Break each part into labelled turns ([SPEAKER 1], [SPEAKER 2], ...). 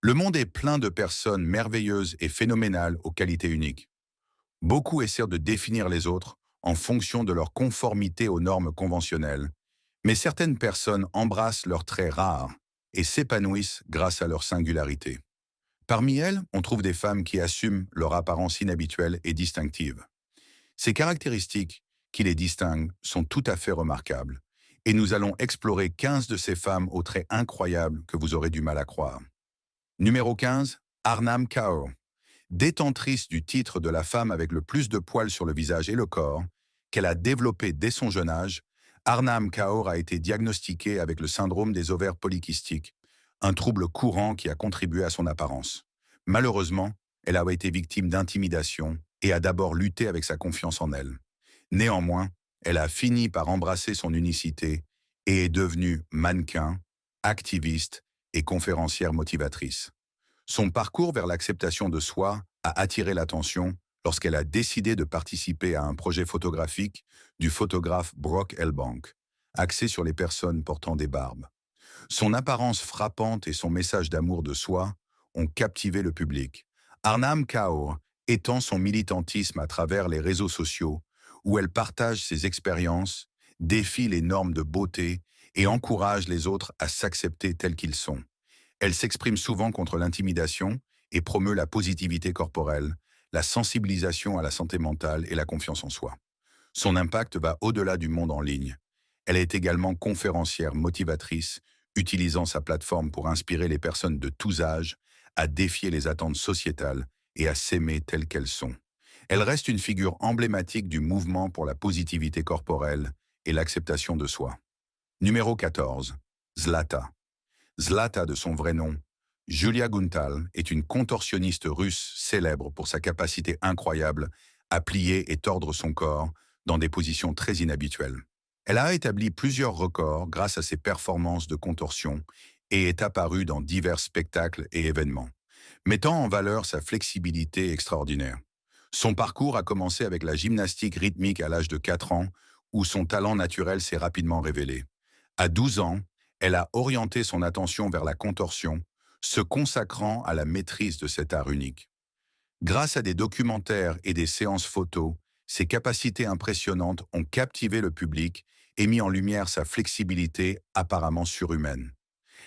[SPEAKER 1] Le monde est plein de personnes merveilleuses et phénoménales aux qualités uniques. Beaucoup essaient de définir les autres en fonction de leur conformité aux normes conventionnelles, mais certaines personnes embrassent leurs traits rares et s'épanouissent grâce à leur singularité. Parmi elles, on trouve des femmes qui assument leur apparence inhabituelle et distinctive. Ces caractéristiques qui les distinguent sont tout à fait remarquables, et nous allons explorer 15 de ces femmes aux traits incroyables que vous aurez du mal à croire. Numéro 15, Arnam Kaur. Détentrice du titre de la femme avec le plus de poils sur le visage et le corps, qu'elle a développé dès son jeune âge, Arnam Kaur a été diagnostiquée avec le syndrome des ovaires polykystiques, un trouble courant qui a contribué à son apparence. Malheureusement, elle a été victime d'intimidation et a d'abord lutté avec sa confiance en elle. Néanmoins, elle a fini par embrasser son unicité et est devenue mannequin, activiste et conférencière motivatrice. Son parcours vers l'acceptation de soi a attiré l'attention lorsqu'elle a décidé de participer à un projet photographique du photographe Brock Elbank, axé sur les personnes portant des barbes. Son apparence frappante et son message d'amour de soi ont captivé le public. Arnam Kaur étend son militantisme à travers les réseaux sociaux, où elle partage ses expériences, défie les normes de beauté et encourage les autres à s'accepter tels qu'ils sont. Elle s'exprime souvent contre l'intimidation et promeut la positivité corporelle, la sensibilisation à la santé mentale et la confiance en soi. Son impact va au-delà du monde en ligne. Elle est également conférencière motivatrice, utilisant sa plateforme pour inspirer les personnes de tous âges à défier les attentes sociétales et à s'aimer telles qu'elles sont. Elle reste une figure emblématique du mouvement pour la positivité corporelle et l'acceptation de soi. Numéro 14. Zlata. Zlata de son vrai nom, Julia Guntal, est une contorsionniste russe célèbre pour sa capacité incroyable à plier et tordre son corps dans des positions très inhabituelles. Elle a établi plusieurs records grâce à ses performances de contorsion et est apparue dans divers spectacles et événements, mettant en valeur sa flexibilité extraordinaire. Son parcours a commencé avec la gymnastique rythmique à l'âge de 4 ans, où son talent naturel s'est rapidement révélé. À 12 ans, elle a orienté son attention vers la contorsion, se consacrant à la maîtrise de cet art unique. Grâce à des documentaires et des séances photos, ses capacités impressionnantes ont captivé le public et mis en lumière sa flexibilité apparemment surhumaine.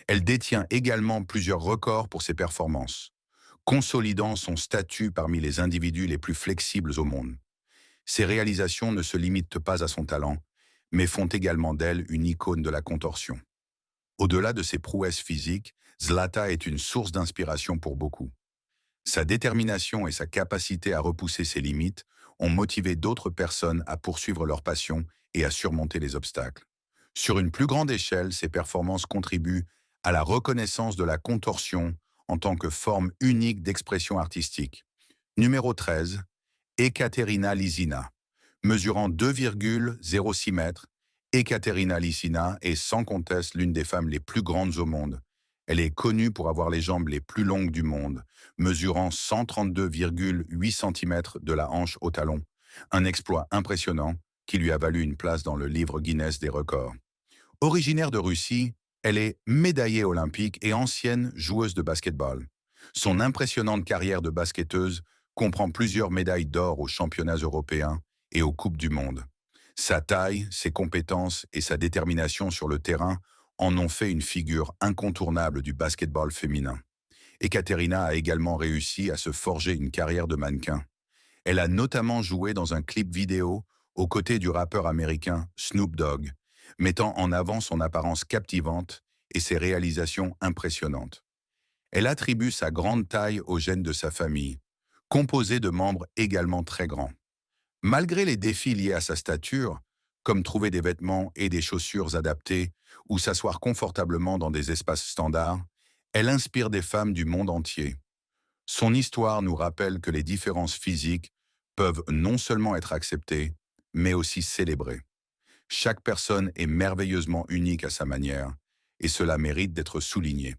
[SPEAKER 1] Elle détient également plusieurs records pour ses performances, consolidant son statut parmi les individus les plus flexibles au monde. Ses réalisations ne se limitent pas à son talent, mais font également d'elle une icône de la contorsion. Au-delà de ses prouesses physiques, Zlata est une source d'inspiration pour beaucoup. Sa détermination et sa capacité à repousser ses limites ont motivé d'autres personnes à poursuivre leur passion et à surmonter les obstacles. Sur une plus grande échelle, ses performances contribuent à la reconnaissance de la contorsion en tant que forme unique d'expression artistique. Numéro 13, Ekaterina Lysina. Mesurant 2,06 mètres, Ekaterina Lysina est sans conteste l'une des femmes les plus grandes au monde. Elle est connue pour avoir les jambes les plus longues du monde, mesurant 132,8 cm de la hanche au talon. Un exploit impressionnant qui lui a valu une place dans le livre Guinness des records. Originaire de Russie, elle est médaillée olympique et ancienne joueuse de basketball. Son impressionnante carrière de basketteuse comprend plusieurs médailles d'or aux championnats européens et aux Coupes du Monde. Sa taille, ses compétences et sa détermination sur le terrain en ont fait une figure incontournable du basketball féminin. Ekaterina a également réussi à se forger une carrière de mannequin. Elle a notamment joué dans un clip vidéo aux côtés du rappeur américain Snoop Dogg, mettant en avant son apparence captivante et ses réalisations impressionnantes. Elle attribue sa grande taille aux gènes de sa famille, composée de membres également très grands. Malgré les défis liés à sa stature, comme trouver des vêtements et des chaussures adaptés ou s'asseoir confortablement dans des espaces standards, elle inspire des femmes du monde entier. Son histoire nous rappelle que les différences physiques peuvent non seulement être acceptées, mais aussi célébrées. Chaque personne est merveilleusement unique à sa manière, et cela mérite d'être souligné.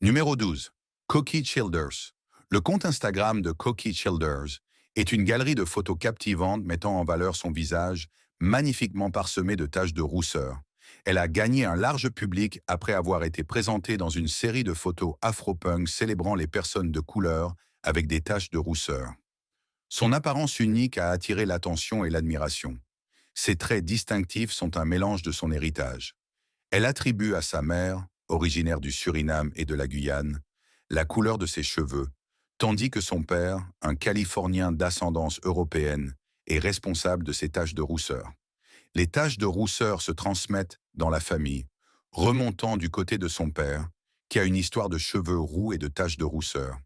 [SPEAKER 1] Numéro 12. Cokie Childers. Le compte Instagram de Cokie Childers est une galerie de photos captivantes mettant en valeur son visage magnifiquement parsemé de taches de rousseur, Elle a gagné un large public après avoir été présentée dans une série de photos afro-punk célébrant les personnes de couleur avec des taches de rousseur. Son apparence unique a attiré l'attention et l'admiration. Ses traits distinctifs sont un mélange de son héritage. Elle attribue à sa mère, originaire du Suriname et de la Guyane, la couleur de ses cheveux, tandis que son père, un Californien d'ascendance européenne, est responsable de ses taches de rousseur. Les taches de rousseur se transmettent dans la famille, remontant du côté de son père, qui a une histoire de cheveux roux et de taches de rousseur.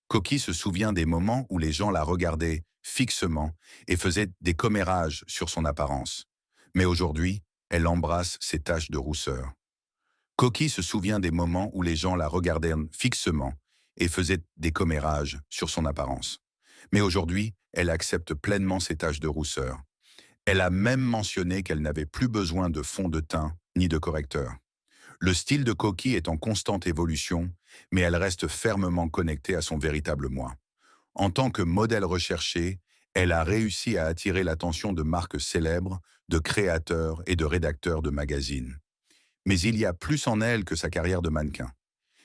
[SPEAKER 1] Coquille se souvient des moments où les gens la regardaient fixement et faisaient des commérages sur son apparence. Mais aujourd'hui, elle embrasse ses taches de rousseur. Coquille se souvient des moments où les gens la regardaient fixement et faisaient des commérages sur son apparence. Mais aujourd'hui, elle accepte pleinement ses taches de rousseur. Elle a même mentionné qu'elle n'avait plus besoin de fond de teint ni de correcteur. Le style de Coquille est en constante évolution, mais elle reste fermement connectée à son véritable moi. En tant que modèle recherché, elle a réussi à attirer l'attention de marques célèbres, de créateurs et de rédacteurs de magazines. Mais il y a plus en elle que sa carrière de mannequin.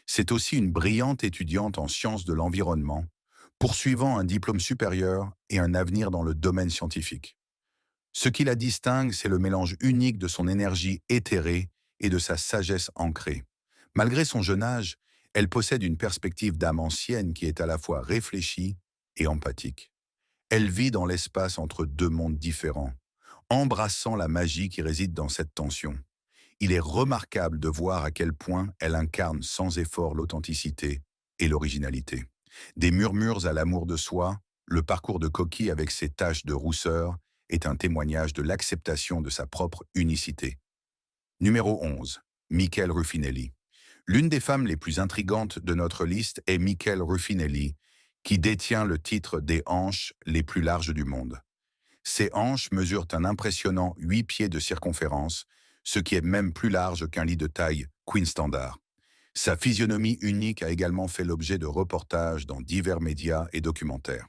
[SPEAKER 1] C'est aussi une brillante étudiante en sciences de l'environnement, poursuivant un diplôme supérieur et un avenir dans le domaine scientifique. Ce qui la distingue, c'est le mélange unique de son énergie éthérée et de sa sagesse ancrée. Malgré son jeune âge, elle possède une perspective d'âme ancienne qui est à la fois réfléchie et empathique. Elle vit dans l'espace entre deux mondes différents, embrassant la magie qui réside dans cette tension. Il est remarquable de voir à quel point elle incarne sans effort l'authenticité et l'originalité. Des murmures à l'amour de soi, le parcours de Coquille avec ses taches de rousseur est un témoignage de l'acceptation de sa propre unicité. Numéro 11. Michele Ruffinelli. L'une des femmes les plus intrigantes de notre liste est Michele Ruffinelli, qui détient le titre des hanches les plus larges du monde. Ses hanches mesurent un impressionnant 8 pieds de circonférence, ce qui est même plus large qu'un lit de taille Queen Standard. Sa physionomie unique a également fait l'objet de reportages dans divers médias et documentaires.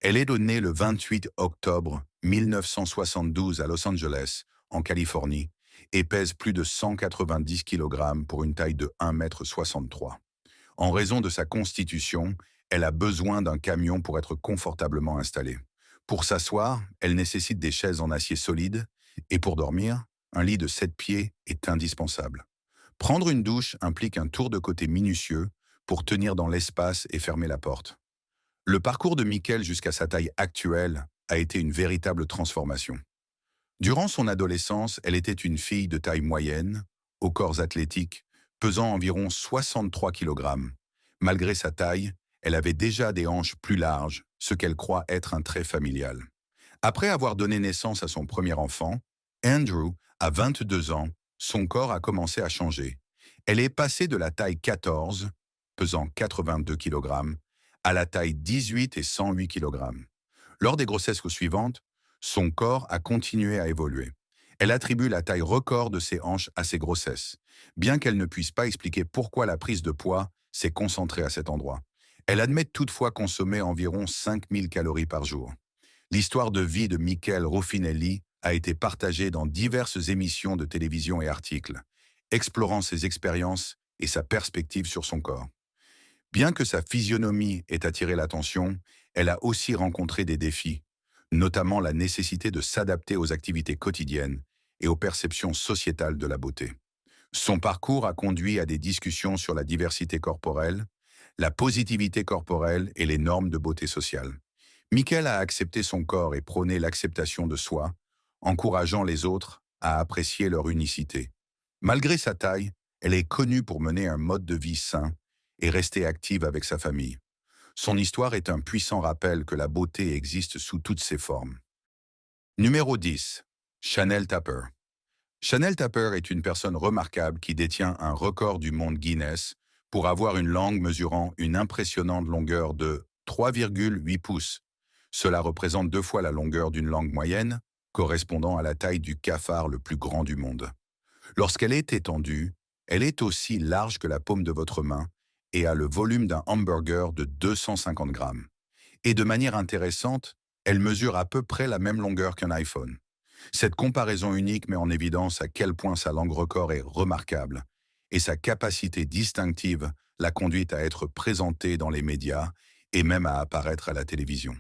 [SPEAKER 1] Elle est née le 28 octobre 1972 à Los Angeles, en Californie, et pèse plus de 190 kg pour une taille de 1,63 m. En raison de sa constitution, elle a besoin d'un camion pour être confortablement installée. Pour s'asseoir, elle nécessite des chaises en acier solide, et pour dormir, un lit de 7 pieds est indispensable. Prendre une douche implique un tour de côté minutieux pour tenir dans l'espace et fermer la porte. Le parcours de Michele jusqu'à sa taille actuelle a été une véritable transformation. Durant son adolescence, elle était une fille de taille moyenne, au corps athlétique, pesant environ 63 kg. Malgré sa taille, elle avait déjà des hanches plus larges, ce qu'elle croit être un trait familial. Après avoir donné naissance à son premier enfant, Andrew, à 22 ans, son corps a commencé à changer. Elle est passée de la taille 14, pesant 82 kg, à la taille 18 et 108 kg. Lors des grossesses suivantes, son corps a continué à évoluer. Elle attribue la taille record de ses hanches à ses grossesses, bien qu'elle ne puisse pas expliquer pourquoi la prise de poids s'est concentrée à cet endroit. Elle admet toutefois consommer environ 5000 calories par jour. L'histoire de vie de Michele Ruffinelli a été partagée dans diverses émissions de télévision et articles, explorant ses expériences et sa perspective sur son corps. Bien que sa physionomie ait attiré l'attention, elle a aussi rencontré des défis, notamment la nécessité de s'adapter aux activités quotidiennes et aux perceptions sociétales de la beauté. Son parcours a conduit à des discussions sur la diversité corporelle, la positivité corporelle et les normes de beauté sociale. Michele a accepté son corps et prôné l'acceptation de soi, encourageant les autres à apprécier leur unicité. Malgré sa taille, elle est connue pour mener un mode de vie sain et rester active avec sa famille. Son histoire est un puissant rappel que la beauté existe sous toutes ses formes. Numéro 10. Chanel Tapper. Chanel Tapper est une personne remarquable qui détient un record du monde Guinness pour avoir une langue mesurant une impressionnante longueur de 3,8 pouces. Cela représente 2 fois la longueur d'une langue moyenne, correspondant à la taille du cafard le plus grand du monde. Lorsqu'elle est étendue, elle est aussi large que la paume de votre main et a le volume d'un hamburger de 250 grammes. Et de manière intéressante, elle mesure à peu près la même longueur qu'un iPhone. Cette comparaison unique met en évidence à quel point sa langue record est remarquable, et sa capacité distinctive l'a conduite à être présentée dans les médias et même à apparaître à la télévision.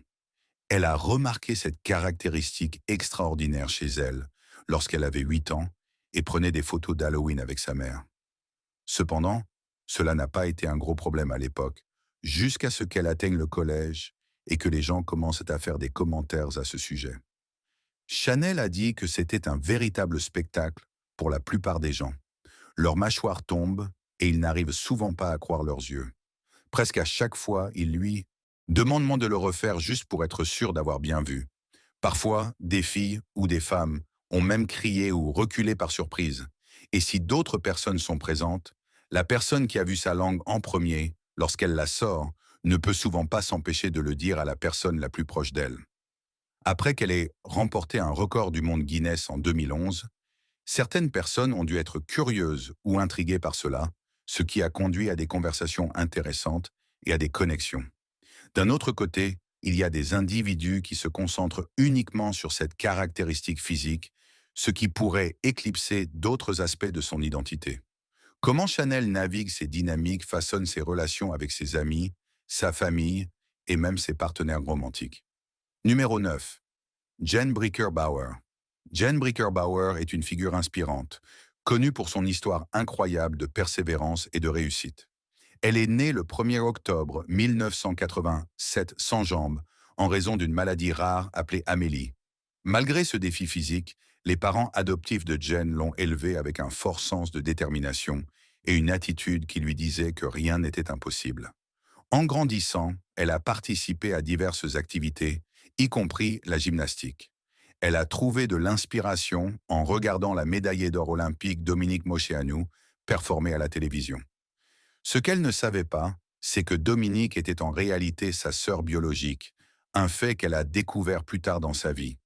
[SPEAKER 1] Elle a remarqué cette caractéristique extraordinaire chez elle lorsqu'elle avait 8 ans et prenait des photos d'Halloween avec sa mère. Cependant, cela n'a pas été un gros problème à l'époque, jusqu'à ce qu'elle atteigne le collège et que les gens commencent à faire des commentaires à ce sujet. Chanel a dit que c'était un véritable spectacle pour la plupart des gens. Leurs mâchoires tombent et ils n'arrivent souvent pas à croire leurs yeux. Presque à chaque fois, ils lui demandent de le refaire juste pour être sûr d'avoir bien vu. Parfois, des filles ou des femmes ont même crié ou reculé par surprise. Et si d'autres personnes sont présentes, la personne qui a vu sa langue en premier, lorsqu'elle la sort, ne peut souvent pas s'empêcher de le dire à la personne la plus proche d'elle. Après qu'elle ait remporté un record du monde Guinness en 2011, certaines personnes ont dû être curieuses ou intriguées par cela, ce qui a conduit à des conversations intéressantes et à des connexions. D'un autre côté, il y a des individus qui se concentrent uniquement sur cette caractéristique physique, ce qui pourrait éclipser d'autres aspects de son identité. Comment Chanel navigue ces dynamiques, façonne ses relations avec ses amis, sa famille et même ses partenaires romantiques. Numéro 9. Jen Bricker-Bauer. Jen Bricker-Bauer est une figure inspirante, connue pour son histoire incroyable de persévérance et de réussite. Elle est née le 1er octobre 1987 sans jambes, en raison d'une maladie rare appelée Amélie. Malgré ce défi physique, les parents adoptifs de Jen l'ont élevée avec un fort sens de détermination et une attitude qui lui disait que rien n'était impossible. En grandissant, elle a participé à diverses activités, y compris la gymnastique. Elle a trouvé de l'inspiration en regardant la médaillée d'or olympique Dominique Moceanu performer à la télévision. Ce qu'elle ne savait pas, c'est que Dominique était en réalité sa sœur biologique, un fait qu'elle a découvert plus tard dans sa vie.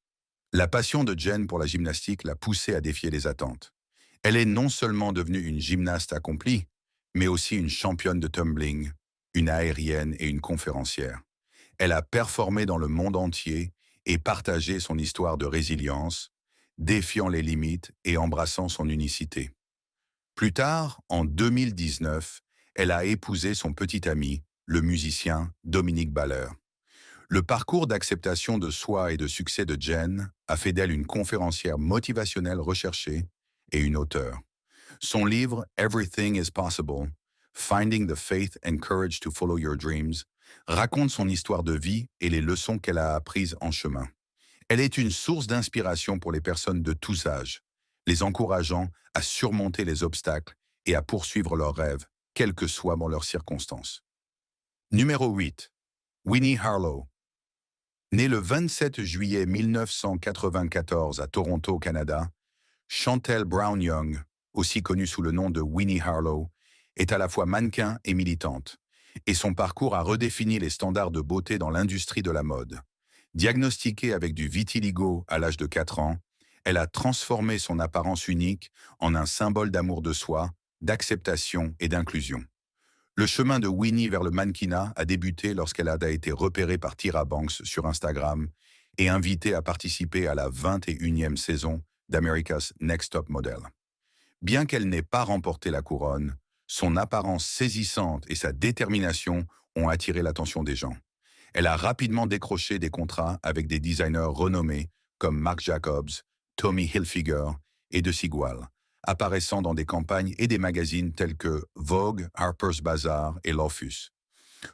[SPEAKER 1] La passion de Jen pour la gymnastique l'a poussée à défier les attentes. Elle est non seulement devenue une gymnaste accomplie, mais aussi une championne de tumbling, une aérienne et une conférencière. Elle a performé dans le monde entier et partagé son histoire de résilience, défiant les limites et embrassant son unicité. Plus tard, en 2019, elle a épousé son petit ami, le musicien Dominique Baller. Le parcours d'acceptation de soi et de succès de Jen a fait d'elle une conférencière motivationnelle recherchée et une auteure. Son livre Everything is Possible, Finding the Faith and Courage to Follow Your Dreams, raconte son histoire de vie et les leçons qu'elle a apprises en chemin. Elle est une source d'inspiration pour les personnes de tous âges, les encourageant à surmonter les obstacles et à poursuivre leurs rêves, quelles que soient leurs circonstances. Numéro 8. Winnie Harlow. Née le 27 juillet 1994 à Toronto, Canada, Chantel Brown-Young, aussi connue sous le nom de Winnie Harlow, est à la fois mannequin et militante, et son parcours a redéfini les standards de beauté dans l'industrie de la mode. Diagnostiquée avec du vitiligo à l'âge de 4 ans, elle a transformé son apparence unique en un symbole d'amour de soi, d'acceptation et d'inclusion. Le chemin de Winnie vers le mannequinat a débuté lorsqu'elle a été repérée par Tyra Banks sur Instagram et invitée à participer à la 21e saison d'America's Next Top Model. Bien qu'elle n'ait pas remporté la couronne, son apparence saisissante et sa détermination ont attiré l'attention des gens. Elle a rapidement décroché des contrats avec des designers renommés comme Marc Jacobs, Tommy Hilfiger et De Sigual, apparaissant dans des campagnes et des magazines tels que Vogue, Harper's Bazaar et L'Orphus.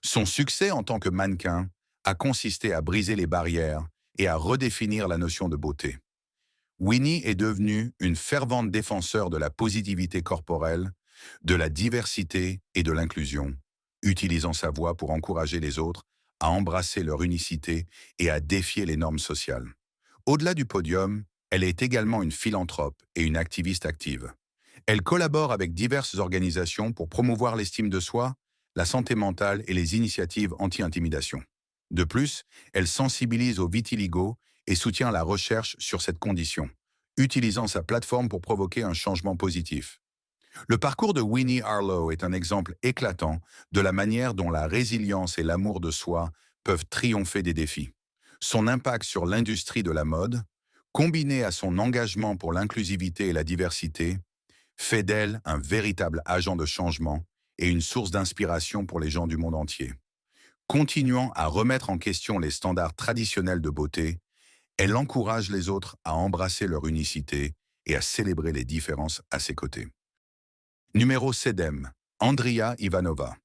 [SPEAKER 1] Son succès en tant que mannequin a consisté à briser les barrières et à redéfinir la notion de beauté. Winnie est devenue une fervente défenseur de la positivité corporelle, de la diversité et de l'inclusion, utilisant sa voix pour encourager les autres à embrasser leur unicité et à défier les normes sociales. Au-delà du podium, elle est également une philanthrope et une activiste active. Elle collabore avec diverses organisations pour promouvoir l'estime de soi, la santé mentale et les initiatives anti-intimidation. De plus, elle sensibilise au vitiligo et soutient la recherche sur cette condition, utilisant sa plateforme pour provoquer un changement positif. Le parcours de Winnie Harlow est un exemple éclatant de la manière dont la résilience et l'amour de soi peuvent triompher des défis. Son impact sur l'industrie de la mode, Combiné à son engagement pour l'inclusivité et la diversité, fait d'elle un véritable agent de changement et une source d'inspiration pour les gens du monde entier. Continuant à remettre en question les standards traditionnels de beauté, elle encourage les autres à embrasser leur unicité et à célébrer les différences à ses côtés. Numéro 7, Andria Ivanova.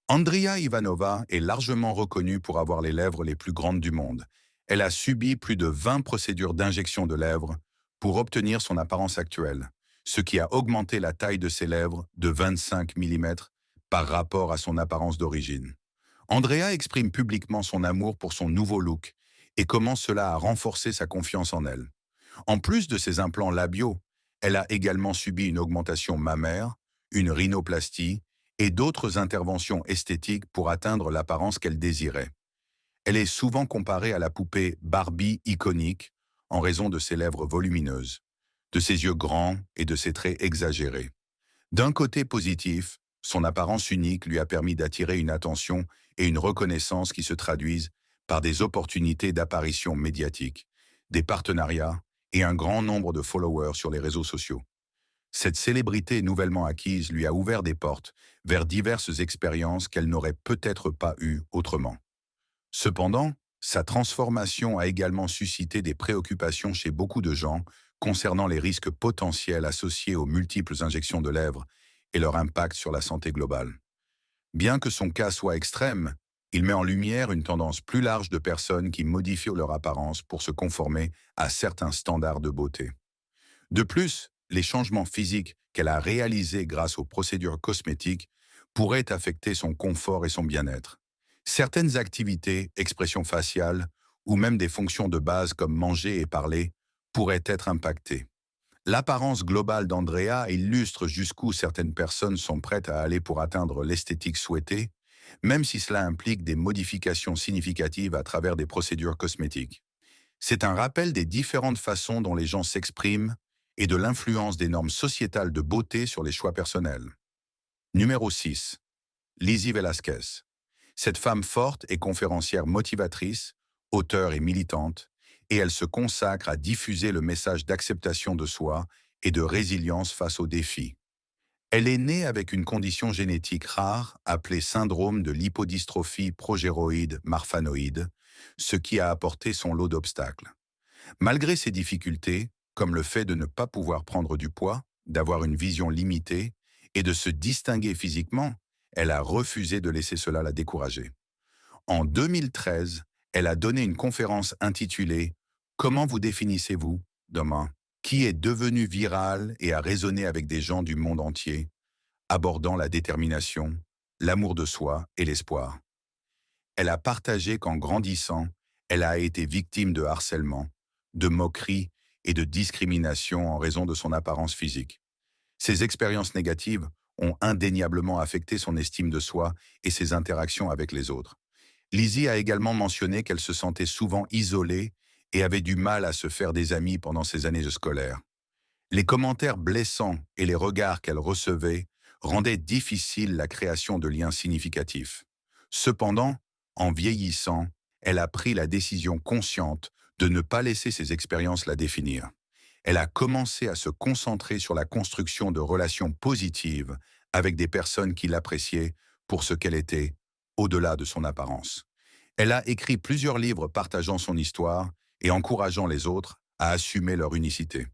[SPEAKER 1] Andria Ivanova est largement reconnue pour avoir les lèvres les plus grandes du monde. Elle a subi plus de 20 procédures d'injection de lèvres pour obtenir son apparence actuelle, ce qui a augmenté la taille de ses lèvres de 25 mm par rapport à son apparence d'origine. Andrea exprime publiquement son amour pour son nouveau look et comment cela a renforcé sa confiance en elle. En plus de ses implants labiaux, elle a également subi une augmentation mammaire, une rhinoplastie et d'autres interventions esthétiques pour atteindre l'apparence qu'elle désirait. Elle est souvent comparée à la poupée Barbie iconique en raison de ses lèvres volumineuses, de ses yeux grands et de ses traits exagérés. D'un côté positif, son apparence unique lui a permis d'attirer une attention et une reconnaissance qui se traduisent par des opportunités d'apparition médiatique, des partenariats et un grand nombre de followers sur les réseaux sociaux. Cette célébrité nouvellement acquise lui a ouvert des portes vers diverses expériences qu'elle n'aurait peut-être pas eues autrement. Cependant, sa transformation a également suscité des préoccupations chez beaucoup de gens concernant les risques potentiels associés aux multiples injections de lèvres et leur impact sur la santé globale. Bien que son cas soit extrême, il met en lumière une tendance plus large de personnes qui modifient leur apparence pour se conformer à certains standards de beauté. De plus, les changements physiques qu'elle a réalisés grâce aux procédures cosmétiques pourraient affecter son confort et son bien-être. Certaines activités, expressions faciales ou même des fonctions de base comme manger et parler pourraient être impactées. L'apparence globale d'Andrea illustre jusqu'où certaines personnes sont prêtes à aller pour atteindre l'esthétique souhaitée, même si cela implique des modifications significatives à travers des procédures cosmétiques. C'est un rappel des différentes façons dont les gens s'expriment et de l'influence des normes sociétales de beauté sur les choix personnels. Numéro 6. Lizzie Velasquez. Cette femme forte est conférencière motivatrice, auteure et militante, et elle se consacre à diffuser le message d'acceptation de soi et de résilience face aux défis. Elle est née avec une condition génétique rare appelée syndrome de lipodystrophie progéroïde marfanoïde, ce qui a apporté son lot d'obstacles. Malgré ces difficultés, comme le fait de ne pas pouvoir prendre du poids, d'avoir une vision limitée et de se distinguer physiquement, elle a refusé de laisser cela la décourager. En 2013, elle a donné une conférence intitulée « Comment vous définissez-vous, demain ?» qui est devenue virale et a résonné avec des gens du monde entier, abordant la détermination, l'amour de soi et l'espoir. Elle a partagé qu'en grandissant, elle a été victime de harcèlement, de moqueries et de discrimination en raison de son apparence physique. Ces expériences négatives ont indéniablement affecté son estime de soi et ses interactions avec les autres. Lizzie a également mentionné qu'elle se sentait souvent isolée et avait du mal à se faire des amis pendant ses années scolaires. Les commentaires blessants et les regards qu'elle recevait rendaient difficile la création de liens significatifs. Cependant, en vieillissant, elle a pris la décision consciente de ne pas laisser ces expériences la définir. Elle a commencé à se concentrer sur la construction de relations positives avec des personnes qui l'appréciaient pour ce qu'elle était, au-delà de son apparence. Elle a écrit plusieurs livres partageant son histoire et encourageant les autres à assumer leur unicité.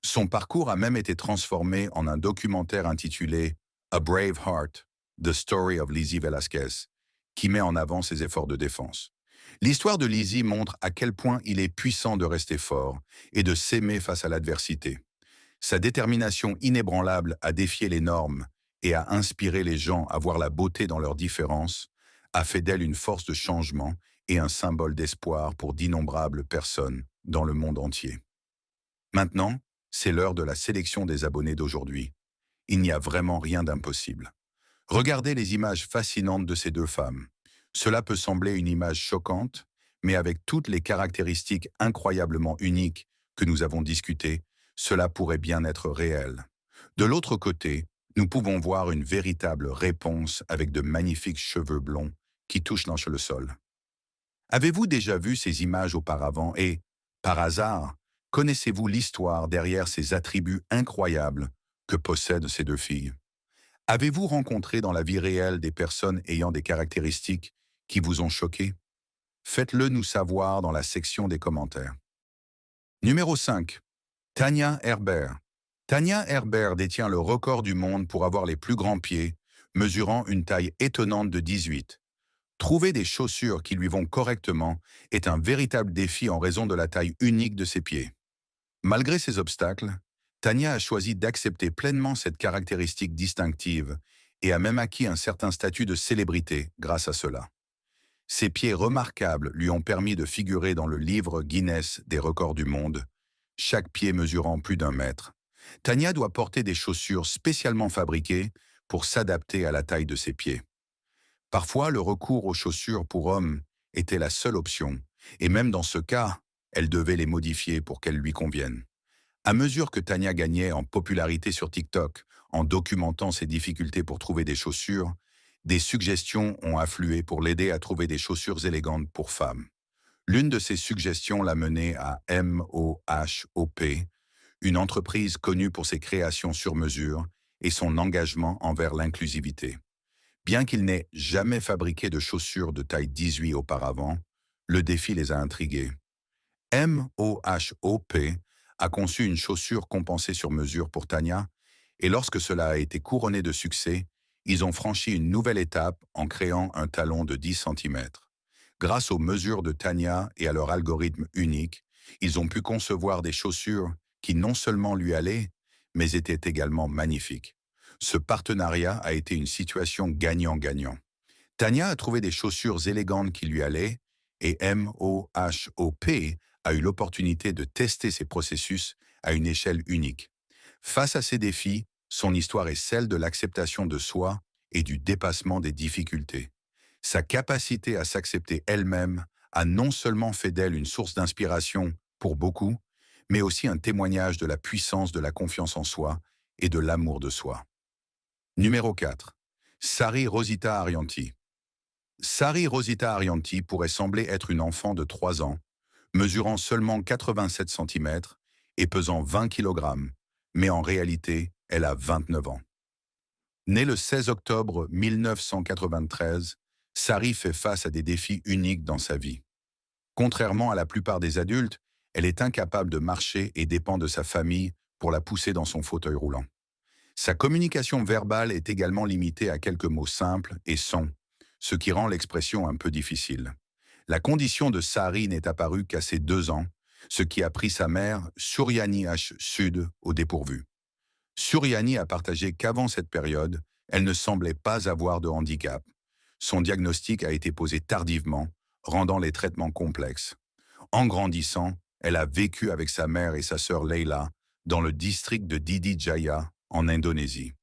[SPEAKER 1] Son parcours a même été transformé en un documentaire intitulé A Brave Heart, The Story of Lizzie Velasquez, qui met en avant ses efforts de défense. L'histoire de Lizzie montre à quel point il est puissant de rester fort et de s'aimer face à l'adversité. Sa détermination inébranlable à défier les normes et à inspirer les gens à voir la beauté dans leurs différences a fait d'elle une force de changement et un symbole d'espoir pour d'innombrables personnes dans le monde entier. Maintenant, c'est l'heure de la sélection des abonnés d'aujourd'hui. Il n'y a vraiment rien d'impossible. Regardez les images fascinantes de ces deux femmes. Cela peut sembler une image choquante, mais avec toutes les caractéristiques incroyablement uniques que nous avons discutées, cela pourrait bien être réel. De l'autre côté, nous pouvons voir une véritable réponse avec de magnifiques cheveux blonds qui touchent dans le sol. Avez-vous déjà vu ces images auparavant et, par hasard, Connaissez-vous l'histoire derrière ces attributs incroyables que possèdent ces deux filles? Avez-vous rencontré dans la vie réelle des personnes ayant des caractéristiques qui vous ont choqué? Faites-le nous savoir dans la section des commentaires. Numéro 5. Tania Herbert. Tania Herbert détient le record du monde pour avoir les plus grands pieds, mesurant une taille étonnante de 18. Trouver des chaussures qui lui vont correctement est un véritable défi en raison de la taille unique de ses pieds. Malgré ces obstacles, Tania a choisi d'accepter pleinement cette caractéristique distinctive et a même acquis un certain statut de célébrité grâce à cela. Ses pieds remarquables lui ont permis de figurer dans le livre Guinness des records du monde, chaque pied mesurant plus d'1 mètre. Tania doit porter des chaussures spécialement fabriquées pour s'adapter à la taille de ses pieds. Parfois, le recours aux chaussures pour hommes était la seule option, et même dans ce cas, elle devait les modifier pour qu'elles lui conviennent. À mesure que Tania gagnait en popularité sur TikTok, en documentant ses difficultés pour trouver des chaussures, des suggestions ont afflué pour l'aider à trouver des chaussures élégantes pour femmes. L'une de ces suggestions l'a menée à MOHOP, une entreprise connue pour ses créations sur mesure et son engagement envers l'inclusivité. Bien qu'il n'ait jamais fabriqué de chaussures de taille 18 auparavant, le défi les a intrigués. MOHOP a conçu une chaussure compensée sur mesure pour Tania, et lorsque cela a été couronné de succès, ils ont franchi une nouvelle étape en créant un talon de 10 cm. Grâce aux mesures de Tania et à leur algorithme unique, ils ont pu concevoir des chaussures qui non seulement lui allaient, mais étaient également magnifiques. Ce partenariat a été une situation gagnant-gagnant. Tania a trouvé des chaussures élégantes qui lui allaient et MOHOP a eu l'opportunité de tester ces processus à une échelle unique. Face à ces défis, son histoire est celle de l'acceptation de soi et du dépassement des difficultés. Sa capacité à s'accepter elle-même a non seulement fait d'elle une source d'inspiration pour beaucoup, mais aussi un témoignage de la puissance de la confiance en soi et de l'amour de soi. Numéro 4. Sari Rosita Arianti. Sari Rosita Arianti pourrait sembler être une enfant de 3 ans, mesurant seulement 87 cm et pesant 20 kg, mais en réalité, elle a 29 ans. Née le 16 octobre 1993, Sari fait face à des défis uniques dans sa vie. Contrairement à la plupart des adultes, elle est incapable de marcher et dépend de sa famille pour la pousser dans son fauteuil roulant. Sa communication verbale est également limitée à quelques mots simples et sons, ce qui rend l'expression un peu difficile. La condition de Sari n'est apparue qu'à ses 2 ans, ce qui a pris sa mère, Suryani H. Sud, au dépourvu. Suryani a partagé qu'avant cette période, elle ne semblait pas avoir de handicap. Son diagnostic a été posé tardivement, rendant les traitements complexes. En grandissant, elle a vécu avec sa mère et sa sœur Leila dans le district de Didi Jaya, en Indonésie.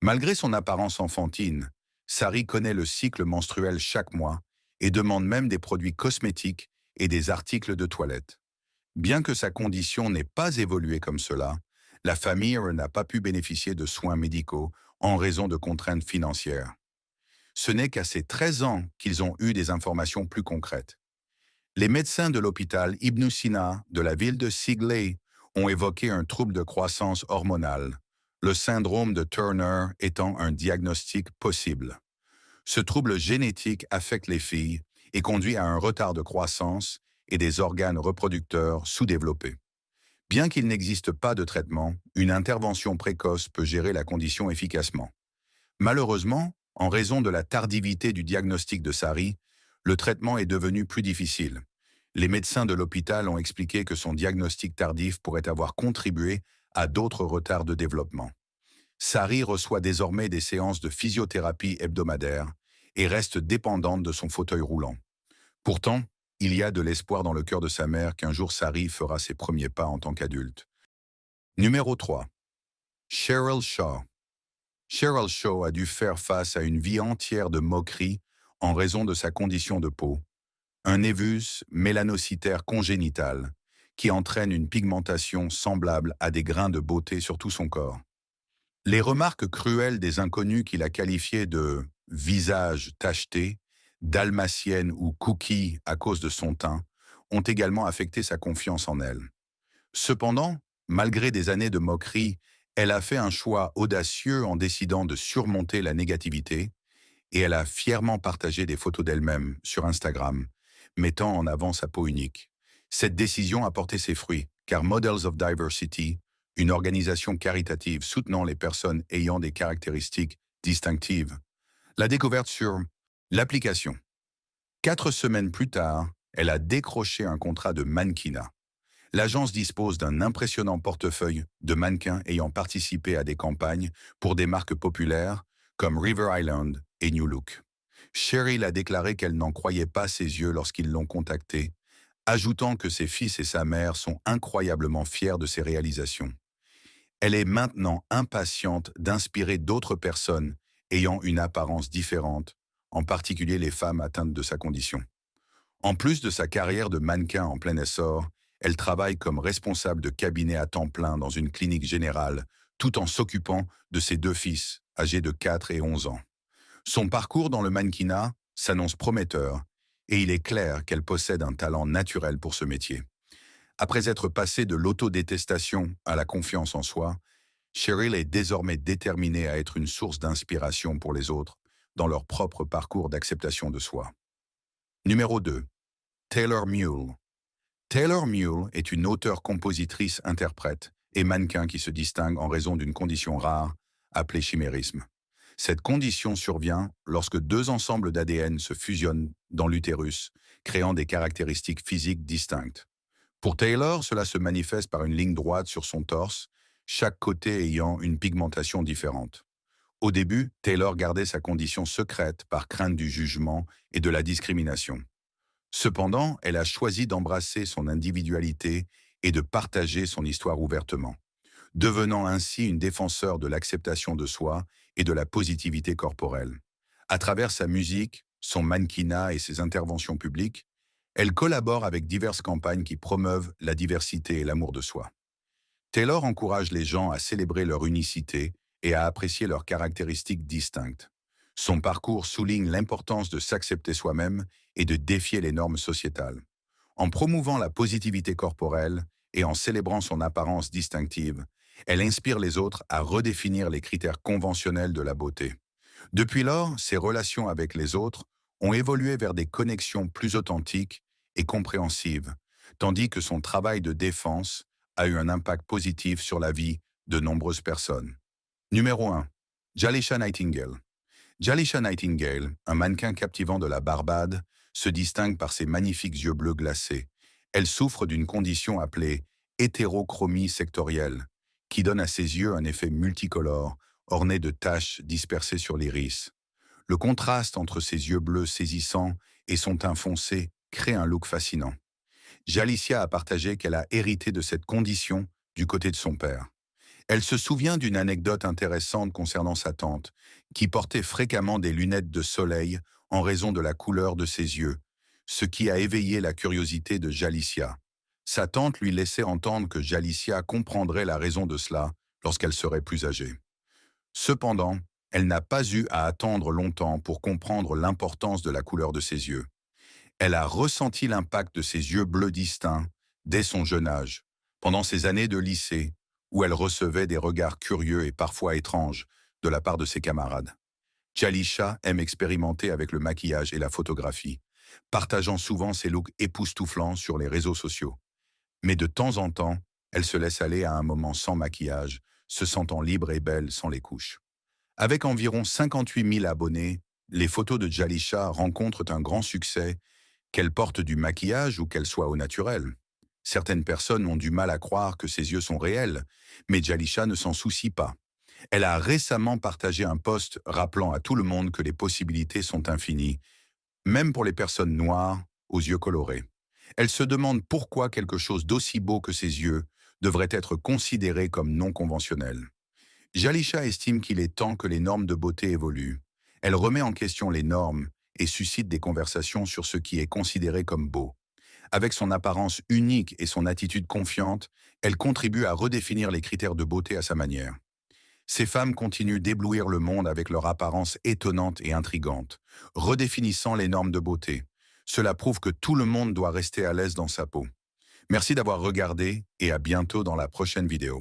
[SPEAKER 1] Malgré son apparence enfantine, Sari connaît le cycle menstruel chaque mois et demande même des produits cosmétiques et des articles de toilette. Bien que sa condition n'ait pas évolué comme cela, la famille n'a pas pu bénéficier de soins médicaux en raison de contraintes financières. Ce n'est qu'à ses 13 ans qu'ils ont eu des informations plus concrètes. Les médecins de l'hôpital Ibn Sina de la ville de Sigley ont évoqué un trouble de croissance hormonale, le syndrome de Turner étant un diagnostic possible. Ce trouble génétique affecte les filles et conduit à un retard de croissance et des organes reproducteurs sous-développés. Bien qu'il n'existe pas de traitement, une intervention précoce peut gérer la condition efficacement. Malheureusement, en raison de la tardivité du diagnostic de Sari, le traitement est devenu plus difficile. Les médecins de l'hôpital ont expliqué que son diagnostic tardif pourrait avoir contribué à d'autres retards de développement. Sari reçoit désormais des séances de physiothérapie hebdomadaires et reste dépendante de son fauteuil roulant. Pourtant, il y a de l'espoir dans le cœur de sa mère qu'un jour Sari fera ses premiers pas en tant qu'adulte. Numéro 3. Cheryl Shaw. Cheryl Shaw a dû faire face à une vie entière de moqueries en raison de sa condition de peau, un névus mélanocytaire congénital qui entraîne une pigmentation semblable à des grains de beauté sur tout son corps. Les remarques cruelles des inconnus qui la qualifiaient de « visage tacheté », dalmatienne ou cookie à cause de son teint, ont également affecté sa confiance en elle. Cependant, malgré des années de moquerie, elle a fait un choix audacieux en décidant de surmonter la négativité et elle a fièrement partagé des photos d'elle-même sur Instagram, mettant en avant sa peau unique. Cette décision a porté ses fruits, car Models of Diversity, une organisation caritative soutenant les personnes ayant des caractéristiques distinctives, l'a découverte sur l'application. 4 semaines plus tard, elle a décroché un contrat de mannequinat. L'agence dispose d'un impressionnant portefeuille de mannequins ayant participé à des campagnes pour des marques populaires comme River Island et New Look. Cheryl a déclaré qu'elle n'en croyait pas ses yeux lorsqu'ils l'ont contactée, ajoutant que ses fils et sa mère sont incroyablement fiers de ses réalisations. Elle est maintenant impatiente d'inspirer d'autres personnes ayant une apparence différente, en particulier les femmes atteintes de sa condition. En plus de sa carrière de mannequin en plein essor, elle travaille comme responsable de cabinet à temps plein dans une clinique générale, tout en s'occupant de ses 2 fils, âgés de 4 et 11 ans. Son parcours dans le mannequinat s'annonce prometteur, et il est clair qu'elle possède un talent naturel pour ce métier. Après être passée de l'autodétestation à la confiance en soi, Cheryl est désormais déterminée à être une source d'inspiration pour les autres dans leur propre parcours d'acceptation de soi. Numéro 2. Taylor Mule. Taylor Mule est une auteure-compositrice-interprète et mannequin qui se distingue en raison d'une condition rare appelée chimérisme. Cette condition survient lorsque 2 ensembles d'ADN se fusionnent dans l'utérus, créant des caractéristiques physiques distinctes. Pour Taylor, cela se manifeste par une ligne droite sur son torse, chaque côté ayant une pigmentation différente. Au début, Taylor gardait sa condition secrète par crainte du jugement et de la discrimination. Cependant, elle a choisi d'embrasser son individualité et de partager son histoire ouvertement, devenant ainsi une défenseur de l'acceptation de soi et de la positivité corporelle. À travers sa musique, son mannequinat et ses interventions publiques, elle collabore avec diverses campagnes qui promeuvent la diversité et l'amour de soi. Taylor encourage les gens à célébrer leur unicité et à apprécier leurs caractéristiques distinctes. Son parcours souligne l'importance de s'accepter soi-même et de défier les normes sociétales. En promouvant la positivité corporelle et en célébrant son apparence distinctive, elle inspire les autres à redéfinir les critères conventionnels de la beauté. Depuis lors, ses relations avec les autres ont évolué vers des connexions plus authentiques et compréhensives, tandis que son travail de défense a eu un impact positif sur la vie de nombreuses personnes. Numéro 1. Jalisha Nightingale. Jalisha Nightingale, un mannequin captivant de la Barbade, se distingue par ses magnifiques yeux bleus glacés. Elle souffre d'une condition appelée hétérochromie sectorielle, qui donne à ses yeux un effet multicolore, orné de taches dispersées sur l'iris. Le contraste entre ses yeux bleus saisissants et son teint foncé crée un look fascinant. Jalicia a partagé qu'elle a hérité de cette condition du côté de son père. Elle se souvient d'une anecdote intéressante concernant sa tante, qui portait fréquemment des lunettes de soleil en raison de la couleur de ses yeux, ce qui a éveillé la curiosité de Jalicia. Sa tante lui laissait entendre que Jalicia comprendrait la raison de cela lorsqu'elle serait plus âgée. Cependant, elle n'a pas eu à attendre longtemps pour comprendre l'importance de la couleur de ses yeux. Elle a ressenti l'impact de ses yeux bleus distincts dès son jeune âge, pendant ses années de lycée, où elle recevait des regards curieux et parfois étranges de la part de ses camarades. Jalisha aime expérimenter avec le maquillage et la photographie, partageant souvent ses looks époustouflants sur les réseaux sociaux. Mais de temps en temps, elle se laisse aller à un moment sans maquillage, se sentant libre et belle sans les couches. Avec environ 58 000 abonnés, les photos de Jalisha rencontrent un grand succès, qu'elle porte du maquillage ou qu'elle soit au naturel. Certaines personnes ont du mal à croire que ses yeux sont réels, mais Jalisha ne s'en soucie pas. Elle a récemment partagé un post rappelant à tout le monde que les possibilités sont infinies, même pour les personnes noires aux yeux colorés. Elle se demande pourquoi quelque chose d'aussi beau que ses yeux devrait être considéré comme non conventionnel. Jalisha estime qu'il est temps que les normes de beauté évoluent. Elle remet en question les normes et suscite des conversations sur ce qui est considéré comme beau. Avec son apparence unique et son attitude confiante, elle contribue à redéfinir les critères de beauté à sa manière. Ces femmes continuent d'éblouir le monde avec leur apparence étonnante et intrigante, redéfinissant les normes de beauté. Cela prouve que tout le monde doit rester à l'aise dans sa peau. Merci d'avoir regardé et à bientôt dans la prochaine vidéo.